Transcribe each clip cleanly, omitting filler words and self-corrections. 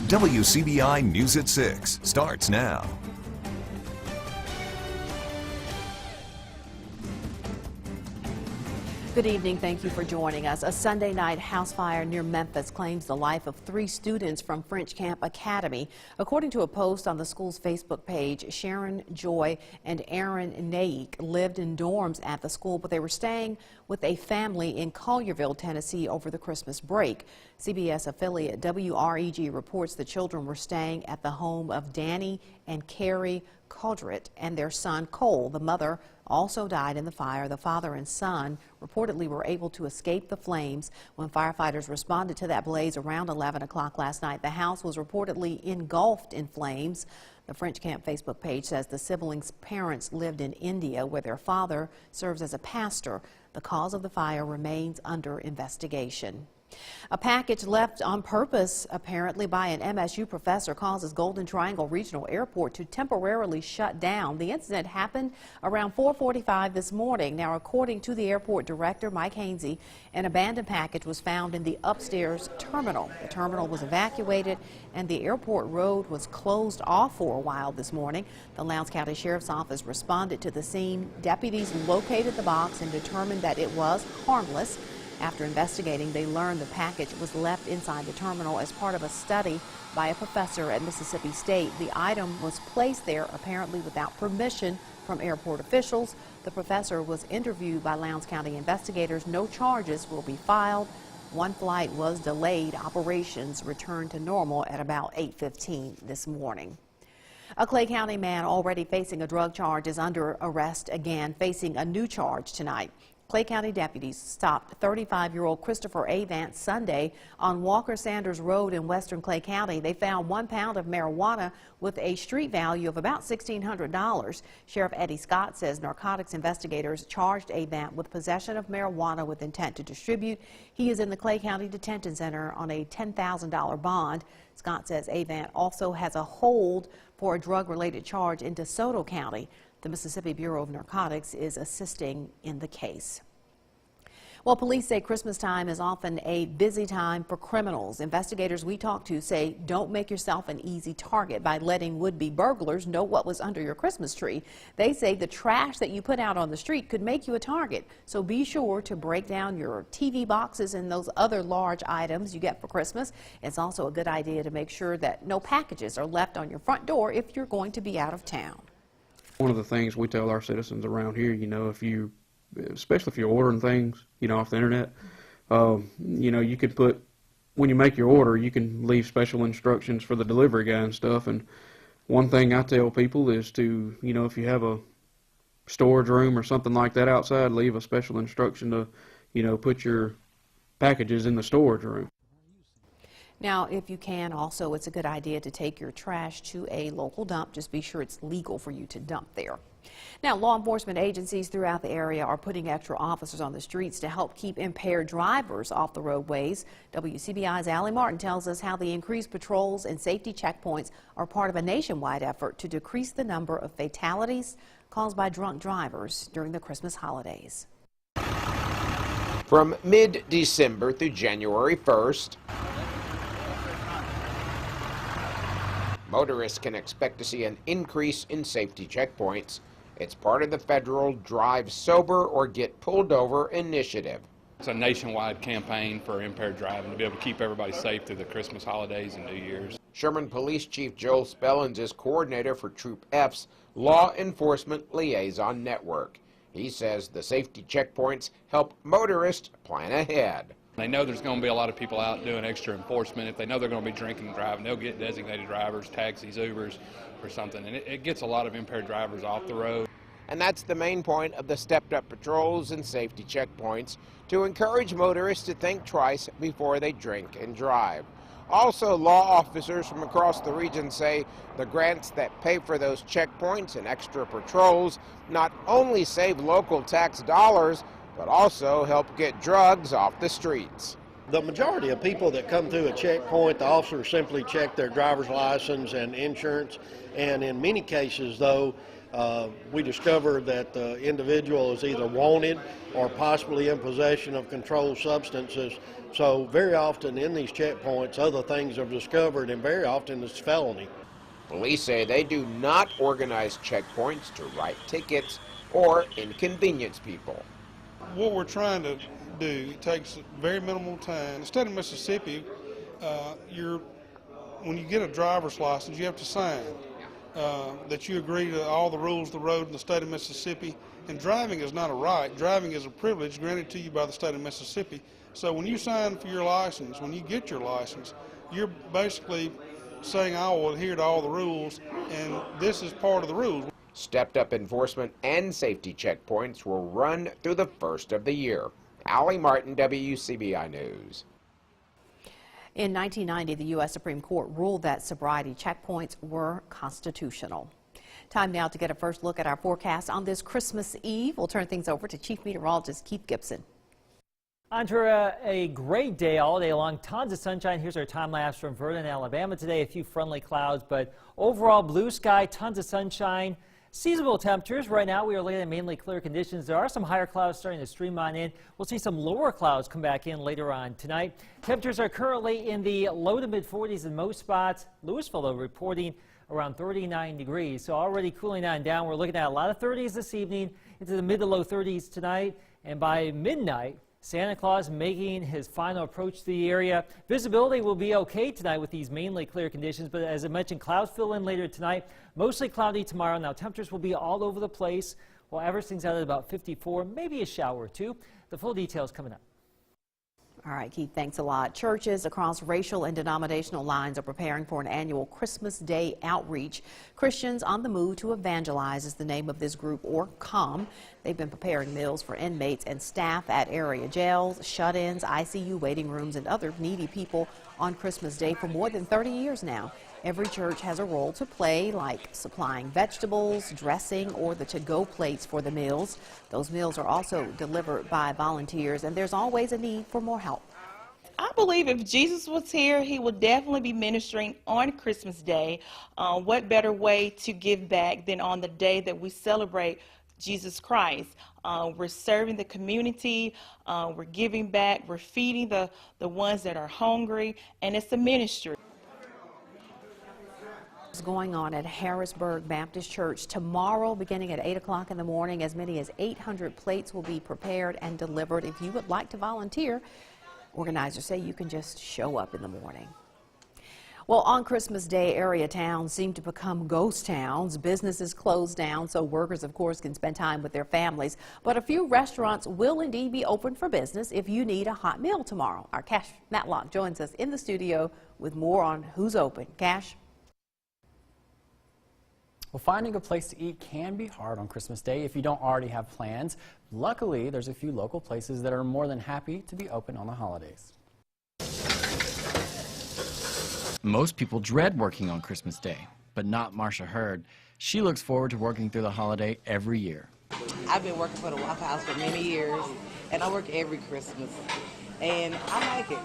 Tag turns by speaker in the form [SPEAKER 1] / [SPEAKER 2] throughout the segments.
[SPEAKER 1] WCBI News at 6 starts now.
[SPEAKER 2] Good evening. Thank you for joining us. A Sunday night house fire near Memphis claims the life of 3 students from French Camp Academy. According to a post on the school's Facebook page, Sharon Joy and Aaron Naik lived in dorms at the school, but they were staying with a family in Collierville, Tennessee over the Christmas break. CBS affiliate WREG reports the children were staying at the home of Danny and Carrie Caldret and their son Cole. The mother also died in the fire. The father and son reportedly were able to escape the flames. When firefighters responded to that blaze around 11 o'clock last night, the house was reportedly engulfed in flames. The French Camp Facebook page says the siblings' parents lived in India, where their father serves as a pastor. The cause of the fire remains under investigation. A package left on purpose, apparently by an MSU professor, causes Golden Triangle Regional Airport to temporarily shut down. The incident happened around 4:45 this morning. Now, according to the airport director, Mike Hainsey, an abandoned package was found in the upstairs terminal. The terminal was evacuated and the airport road was closed off for a while this morning. The Lowndes County Sheriff's Office responded to the scene. Deputies located the box and determined that it was harmless. After investigating, they learned the package was left inside the terminal as part of a study by a professor at Mississippi State. The item was placed there apparently without permission from airport officials. The professor was interviewed by Lowndes County investigators. No charges will be filed. One flight was delayed. Operations returned to normal at about 8:15 this morning. A Clay County man already facing a drug charge is under arrest again, facing a new charge tonight. Clay County deputies stopped 35-year-old Christopher A. Vance Sunday on Walker Sanders Road in western Clay County. They found 1 pound of marijuana with a street value of about $1,600. Sheriff Eddie Scott says narcotics investigators charged A. Vance with possession of marijuana with intent to distribute. He is in the Clay County Detention Center on a $10,000 bond. Scott says A. Vance also has a hold for a drug-related charge in DeSoto County. The Mississippi Bureau of Narcotics is assisting in the case. Well, police say Christmas time is often a busy time for criminals. Investigators we talked to say don't make yourself an easy target by letting would-be burglars know what was under your Christmas tree. They say the trash that you put out on the street could make you a target. So be sure to break down your TV boxes and those other large items you get for Christmas. It's also a good idea to make sure that no packages are left on your front door if you're going to be out of town.
[SPEAKER 3] One of the things we tell our citizens around here, especially if you're ordering things, off the internet, you could put, when you make your order, you can leave special instructions for the delivery guy and stuff. And one thing I tell people is to, if you have a storage room or something like that outside, leave a special instruction to, put your packages in the storage room.
[SPEAKER 2] Now, if you can, also, it's a good idea to take your trash to a local dump. Just be sure it's legal for you to dump there. Now, law enforcement agencies throughout the area are putting extra officers on the streets to help keep impaired drivers off the roadways. WCBI's Allie Martin tells us how the increased patrols and safety checkpoints are part of a nationwide effort to decrease the number of fatalities caused by drunk drivers during the Christmas holidays.
[SPEAKER 4] From mid-December through January 1st, motorists can expect to see an increase in safety checkpoints. It's part of the federal Drive Sober or Get Pulled Over initiative.
[SPEAKER 5] It's a nationwide campaign for impaired driving to be able to keep everybody safe through the Christmas holidays and New Year's.
[SPEAKER 4] Sherman Police Chief Joel Spellins is coordinator for Troop F's Law Enforcement Liaison Network. He says the safety checkpoints help motorists plan ahead.
[SPEAKER 5] They know there's going to be a lot of people out doing extra enforcement. If they know they're going to be drinking and driving, they'll get designated drivers, taxis, Ubers, or something. And it gets a lot of impaired drivers off the road.
[SPEAKER 4] And that's the main point of the stepped-up patrols and safety checkpoints, to encourage motorists to think twice before they drink and drive. Also, law officers from across the region say the grants that pay for those checkpoints and extra patrols not only save local tax dollars, but also help get drugs off the streets.
[SPEAKER 6] The majority of people that come through a checkpoint, the officers simply check their driver's license and insurance, and in many cases, though, We discovered that the individual is either wanted or possibly in possession of controlled substances. So very often in these checkpoints, other things are discovered, and very often it's felony.
[SPEAKER 4] Police say they do not organize checkpoints to write tickets or inconvenience people.
[SPEAKER 7] What we're trying to do, it takes very minimal time. In the state of Mississippi, when you get a driver's license, you have to sign that you agree to all the rules of the road in the state of Mississippi. And driving is not a right. Driving is a privilege granted to you by the state of Mississippi. So when you sign for your license, when you get your license, you're basically saying I will adhere to all the rules, and this is part of the rules.
[SPEAKER 4] Stepped-up enforcement and safety checkpoints will run through the first of the year. Allie Martin, WCBI News.
[SPEAKER 2] In 1990, the U.S. Supreme Court ruled that sobriety checkpoints were constitutional. Time now to get a first look at our forecast on this Christmas Eve. We'll turn things over to Chief Meteorologist Keith Gibson.
[SPEAKER 8] Onto a great day all day long. Tons of sunshine. Here's our time lapse from Vernon, Alabama today. A few friendly clouds, but overall blue sky, tons of sunshine. Seasonable temperatures. Right now we are looking at mainly clear conditions. There are some higher clouds starting to stream on in. We'll see some lower clouds come back in later on tonight. Temperatures are currently in the low to mid 40s in most spots. Louisville, though, reporting around 39 degrees. So already cooling on down. We're looking at a lot of 30s this evening into the mid to low 30s tonight. And by midnight, Santa Claus making his final approach to the area. Visibility will be okay tonight with these mainly clear conditions, but as I mentioned, clouds fill in later tonight. Mostly cloudy tomorrow. Now temperatures will be all over the place. We'll average things out at about 54, maybe a shower or two. The full details coming up.
[SPEAKER 2] All right, Keith, thanks a lot. Churches across racial and denominational lines are preparing for an annual Christmas Day outreach. Christians on the Move to Evangelize is the name of this group, or COM. They've been preparing meals for inmates and staff at area jails, shut-ins, ICU waiting rooms, and other needy people on Christmas Day for more than 30 years now. Every church has a role to play, like supplying vegetables, dressing, or the to-go plates for the meals. Those meals are also delivered by volunteers, and there's always a need for more help.
[SPEAKER 9] I believe if Jesus was here, he would definitely be ministering on Christmas Day. What better way to give back than on the day that we celebrate Jesus Christ? We're serving the community, we're giving back, we're feeding the ones that are hungry, and it's a ministry.
[SPEAKER 2] Going on at Harrisburg Baptist Church tomorrow beginning at 8 o'clock in the morning. As many as 800 plates will be prepared and delivered. If you would like to volunteer, organizers say you can just show up in the morning. Well, on Christmas Day, area towns seem to become ghost towns. Businesses close down, so workers, of course, can spend time with their families. But a few restaurants will indeed be open for business if you need a hot meal tomorrow. Our Cash Matlock joins us in the studio with more on who's open. Cash?
[SPEAKER 10] Well, finding a place to eat can be hard on Christmas Day if you don't already have plans. Luckily, there's a few local places that are more than happy to be open on the holidays.
[SPEAKER 11] Most people dread working on Christmas Day, but not Marsha Hurd. She looks forward to working through the holiday every year.
[SPEAKER 12] I've been working for the Waffle House for many years, and I work every Christmas, and I like it.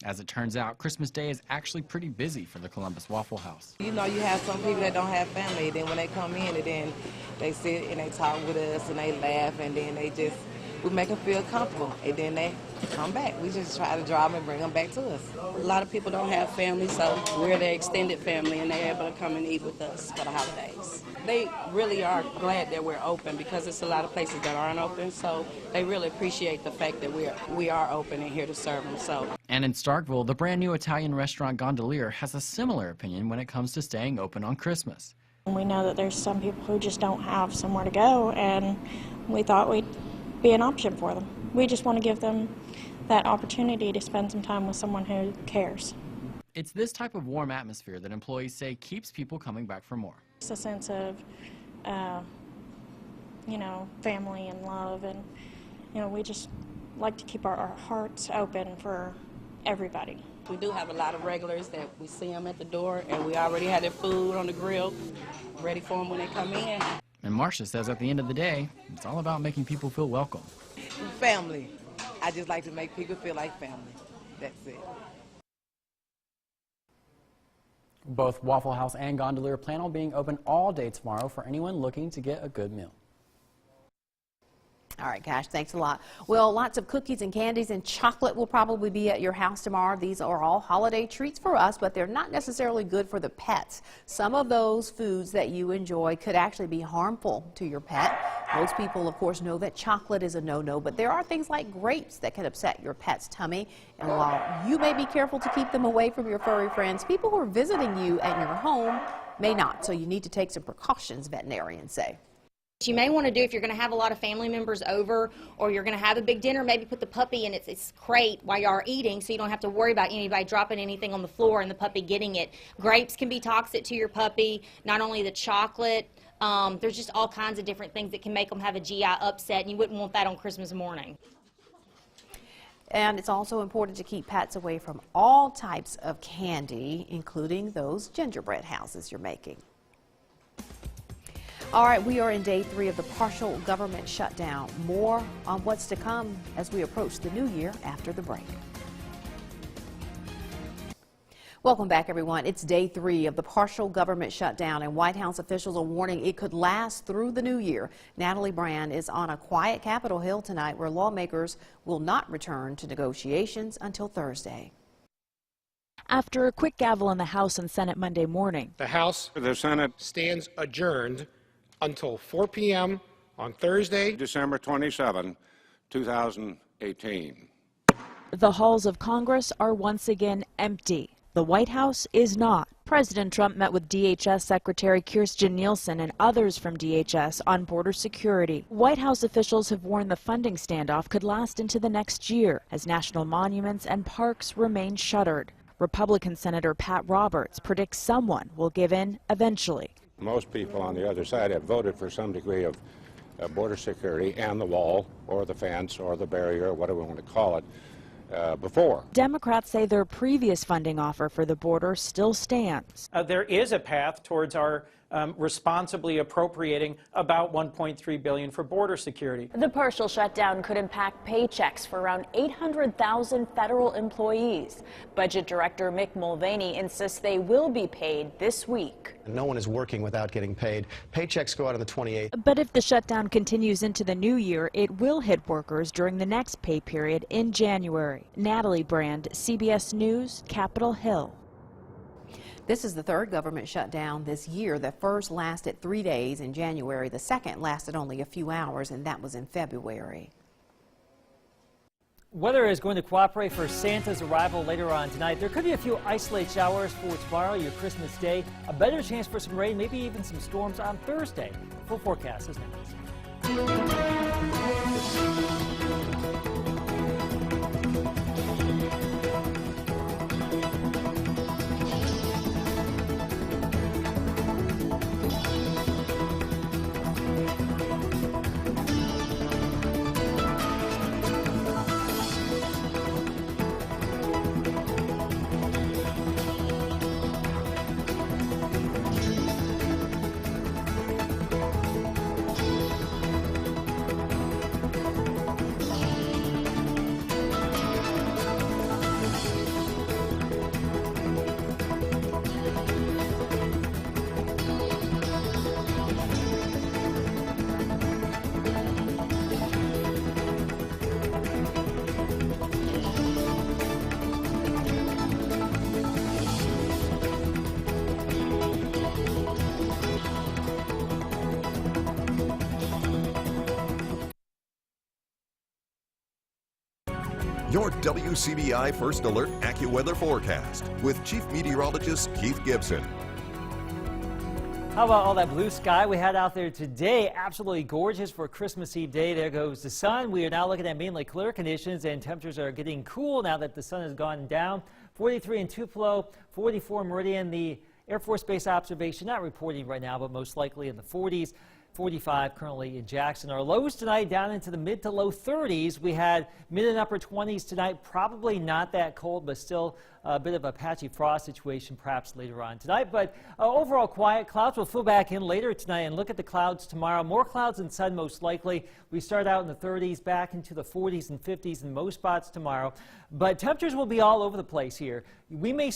[SPEAKER 11] As it turns out, Christmas Day is actually pretty busy for the Columbus Waffle House.
[SPEAKER 12] You know, you have some people that don't have family, then when they come in, and then they sit and they talk with us, and they laugh, and then we make them feel comfortable, and then they come back. We just try to draw them and bring them back to us.
[SPEAKER 13] A lot of people don't have family, so we're their extended family, and they're able to come and eat with us for the holidays. They really are glad that we're open because it's a lot of places that aren't open, so they really appreciate the fact that we are open and here to serve them. So.
[SPEAKER 11] And in Starkville, the brand new Italian restaurant Gondolier has a similar opinion when it comes to staying open on Christmas.
[SPEAKER 14] We know that there's some people who just don't have somewhere to go, and we thought we'd be an option for them. We just want to give them that opportunity to spend some time with someone who cares.
[SPEAKER 11] It's this type of warm atmosphere that employees say keeps people coming back for more.
[SPEAKER 14] It's a sense of, family and love, and, we just like to keep our hearts open for everybody.
[SPEAKER 13] We do have a lot of regulars that we see them at the door, and we already have their food on the grill ready for them when they come in.
[SPEAKER 11] And Marcia says at the end of the day, it's all about making people feel welcome.
[SPEAKER 12] Family. I just like to make people feel like family. That's it.
[SPEAKER 10] Both Waffle House and Gondolier plan on being open all day tomorrow for anyone looking to get a good meal.
[SPEAKER 2] All right, Cash, thanks a lot. Well, lots of cookies and candies and chocolate will probably be at your house tomorrow. These are all holiday treats for us, but they're not necessarily good for the pets. Some of those foods that you enjoy could actually be harmful to your pet. Most people, of course, know that chocolate is a no-no, but there are things like grapes that can upset your pet's tummy. And while you may be careful to keep them away from your furry friends, people who are visiting you at your home may not. So you need to take some precautions, veterinarians say.
[SPEAKER 15] You may want to do, if you're going to have a lot of family members over or you're going to have a big dinner, maybe put the puppy in its crate while you are eating so you don't have to worry about anybody dropping anything on the floor and the puppy getting it. Grapes can be toxic to your puppy, not only the chocolate. There's just all kinds of different things that can make them have a GI upset, and you wouldn't want that on Christmas morning.
[SPEAKER 2] And it's also important to keep pets away from all types of candy, including those gingerbread houses you're making. All right, we are in day 3 of the partial government shutdown. More on what's to come as we approach the new year after the break. Welcome back, everyone. It's day 3 of the partial government shutdown, and White House officials are warning it could last through the new year. Natalie Brand is on a quiet Capitol Hill tonight where lawmakers will not return to negotiations until Thursday.
[SPEAKER 16] After a quick gavel in the House and Senate Monday morning,
[SPEAKER 17] the House, the Senate stands adjourned until 4 p.m. on Thursday, December 27, 2018.
[SPEAKER 16] The halls of Congress are once again empty. The White House is not. President Trump met with DHS Secretary Kirstjen Nielsen and others from DHS on border security. White House officials have warned the funding standoff could last into the next year as national monuments and parks remain shuttered. Republican Senator Pat Roberts predicts someone will give in eventually.
[SPEAKER 18] Most people on the other side have voted for some degree of border security and the wall or the fence or the barrier, or whatever we want to call it, before.
[SPEAKER 16] Democrats say their previous funding offer for the border still stands.
[SPEAKER 19] There is a path towards our responsibly appropriating about $1.3 billion for border security.
[SPEAKER 16] The partial shutdown could impact paychecks for around 800,000 federal employees. Budget Director Mick Mulvaney insists they will be paid this week.
[SPEAKER 20] No one is working without getting paid. Paychecks go out on the 28th.
[SPEAKER 16] But if the shutdown continues into the new year, it will hit workers during the next pay period in January. Natalie Brand, CBS News, Capitol Hill.
[SPEAKER 2] This is the third government shutdown this year. The first lasted 3 days in January. The second lasted only a few hours, and that was in February.
[SPEAKER 8] Weather is going to cooperate for Santa's arrival later on tonight. There could be a few isolated showers for tomorrow, your Christmas Day. A better chance for some rain, maybe even some storms on Thursday. Full forecast is next.
[SPEAKER 1] Your WCBI First Alert AccuWeather forecast with Chief Meteorologist Keith Gibson.
[SPEAKER 8] How about all that blue sky we had out there today? Absolutely gorgeous for Christmas Eve day. There goes the sun. We are now looking at mainly clear conditions, and temperatures are getting cool now that the sun has gone down. 43 in Tupelo, 44 Meridian. The Air Force Base observation not reporting right now, but most likely in the 40s. 45 currently in Jackson. Our lows tonight down into the mid to low 30s. We had mid and upper 20s tonight. Probably not that cold, but still a bit of a patchy frost situation perhaps later on tonight. But overall quiet. Clouds will fill back in later tonight, and look at the clouds tomorrow. More clouds and sun most likely. We start out in the 30s, back into the 40s and 50s in most spots tomorrow. But temperatures will be all over the place here. We may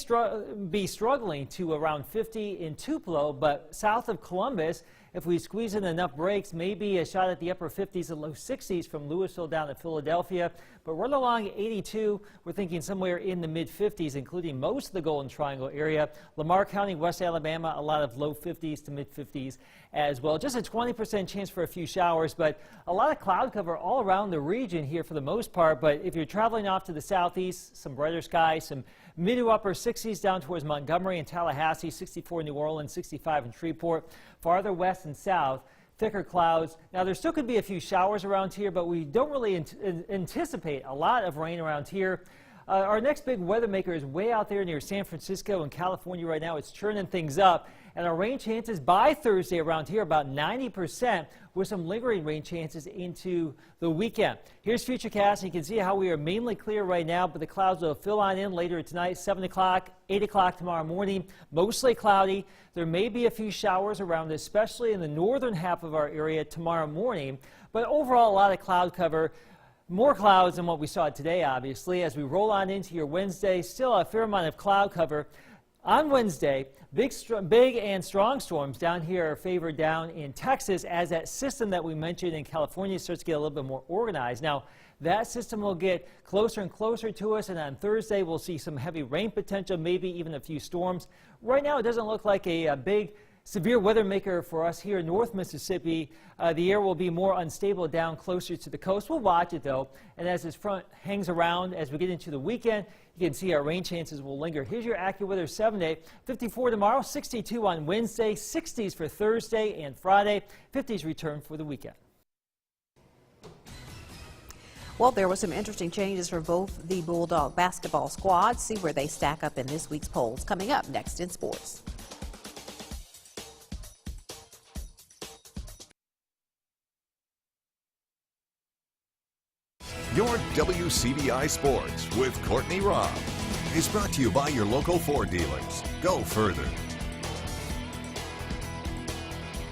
[SPEAKER 8] be struggling to around 50 in Tupelo, but south of Columbus, if we squeeze in enough breaks, maybe a shot at the upper 50s and low 60s from Louisville down to Philadelphia. But right along 82, we're thinking somewhere in the mid 50s, including most of the Golden Triangle area. Lamar County, West Alabama, a lot of low 50s to mid 50s as well. Just a 20% chance for a few showers, but a lot of cloud cover all around the region here for the most part. But if you're traveling off to the southeast, some brighter skies, some mid to upper 60s down towards Montgomery and Tallahassee, 64 in New Orleans, 65 in Shreveport. Farther west and south, thicker clouds. Now, there still could be a few showers around here, but we don't really anticipate a lot of rain around here. Our next big weather maker is way out there near San Francisco and California right now. It's churning things up. And our rain chances by Thursday around here about 90%, with some lingering rain chances into the weekend. Here's Futurecast. You can see how we are mainly clear right now, but the clouds will fill on in later tonight, 7 o'clock, 8 o'clock tomorrow morning. Mostly cloudy. There may be a few showers around, especially in the northern half of our area tomorrow morning. But overall, a lot of cloud cover. More clouds than what we saw today, obviously. As we roll on into your Wednesday, still a fair amount of cloud cover. On Wednesday, big and strong storms down here are favored down in Texas as that system that we mentioned in California starts to get a little bit more organized. Now, that system will get closer and closer to us, and on Thursday we'll see some heavy rain potential, maybe even a few storms. Right now, it doesn't look like a big severe weather maker for us here in North Mississippi. The air will be more unstable down closer to the coast. We'll watch it, though, and as this front hangs around as we get into the weekend, you can see our rain chances will linger. Here's your AccuWeather 7-day. 54 tomorrow, 62 on Wednesday, 60s for Thursday and Friday, 50s return for the weekend.
[SPEAKER 2] Well, there were some interesting changes for both the Bulldog basketball squads. See where they stack up in this week's polls. Coming up next in sports.
[SPEAKER 1] Your WCBI Sports with Courtney Robb is brought to you by your local Ford dealers. Go further.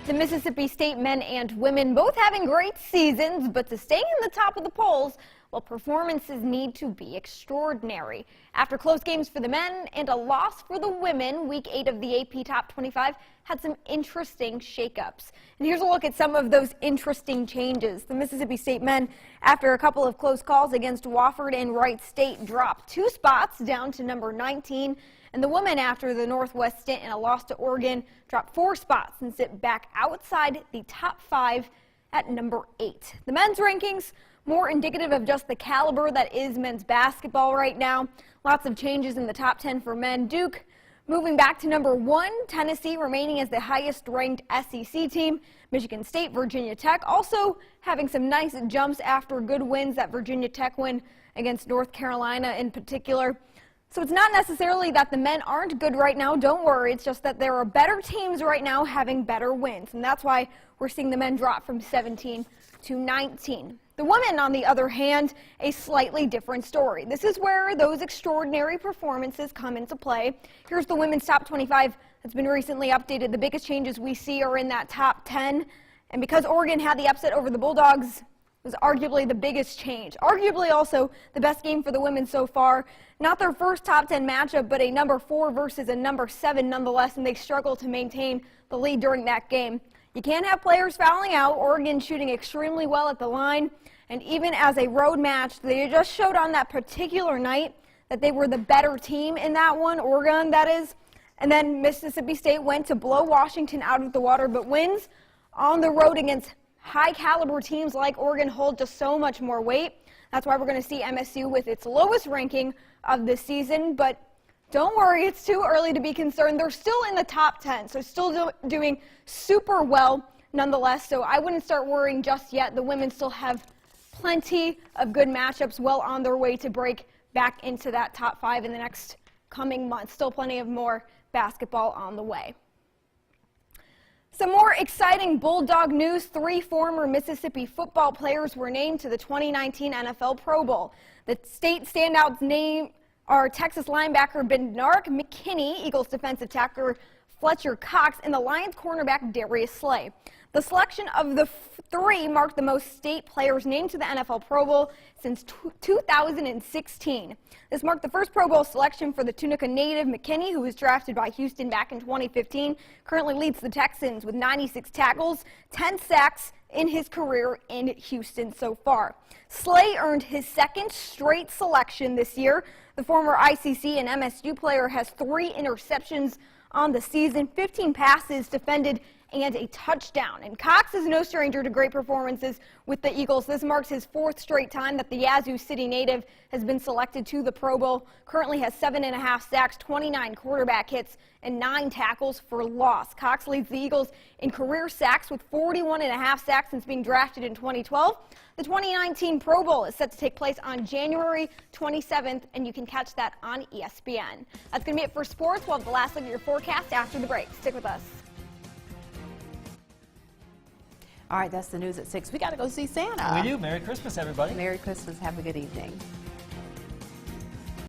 [SPEAKER 21] The Mississippi State men and women both having great seasons, but to stay in the top of the polls, well, performances need to be extraordinary. After close games for the men and a loss for the women, Week 8 of the AP Top 25 had some interesting shakeups. And here's a look at some of those interesting changes. The Mississippi State men, after a couple of close calls against Wofford and Wright State, dropped 2 spots down to number 19. And the women, after the Northwest stint and a loss to Oregon, dropped 4 spots and sit back outside the top 5 at number 8. The men's rankings, more indicative of just the caliber that is men's basketball right now. Lots of changes in the top 10 for men. Duke moving back to number 1, Tennessee remaining as the highest ranked SEC team. Michigan State, Virginia Tech also having some nice jumps after good wins. That Virginia Tech win against North Carolina in particular. So it's not necessarily that the men aren't good right now, don't worry, it's just that there are better teams right now having better wins, and that's why we're seeing the men drop from 17 to 19. The women, on the other hand, a slightly different story. This is where those extraordinary performances come into play. Here's the women's top 25 that's been recently updated. The biggest changes we see are in that top 10, and because Oregon had the upset over the Bulldogs, was arguably the biggest change. Arguably also the best game for the women so far. Not their first top 10 matchup, but a number 4 versus a number 7 nonetheless, and they struggled to maintain the lead during that game. You can't have players fouling out. Oregon shooting extremely well at the line, and even as a road match, they just showed on that particular night that they were the better team in that one, Oregon that is. And then Mississippi State went to blow Washington out of the water, but wins on the road against high-caliber teams like Oregon hold just so much more weight. That's why we're going to see MSU with its lowest ranking of the season. But don't worry, it's too early to be concerned. They're still in the top 10, so still doing super well nonetheless. So I wouldn't start worrying just yet. The women still have plenty of good matchups well on their way to break back into that top 5 in the next coming months. Still plenty of more basketball on the way. Some more exciting Bulldog news. 3 former Mississippi football players were named to the 2019 NFL Pro Bowl. The state standouts name are Texas linebacker Bernard McKinney, Eagles defensive tackle Fletcher Cox, and the Lions cornerback Darius Slay. The selection of the three marked the most state players named to the NFL Pro Bowl since 2016. This marked the first Pro Bowl selection for the Tunica native McKinney, who was drafted by Houston back in 2015, currently leads the Texans with 96 tackles, 10 sacks in his career in Houston so far. Slay earned his second straight selection this year. The former ICC and MSU player has 3 interceptions on the season, 15 passes defended, and a touchdown. And Cox is no stranger to great performances with the Eagles. This marks his 4th straight time that the Yazoo City native has been selected to the Pro Bowl. Currently has 7.5 sacks, 29 quarterback hits, and 9 tackles for loss. Cox leads the Eagles in career sacks with 41.5 sacks since being drafted in 2012. The 2019 Pro Bowl is set to take place on January 27th, and you can catch that on ESPN. That's going to be it for sports. We'll have the last look at your forecast after the break. Stick with us.
[SPEAKER 2] All right, that's the news at 6. We got to go see Santa.
[SPEAKER 8] We do. Merry Christmas, everybody.
[SPEAKER 2] Merry Christmas. Have a good evening.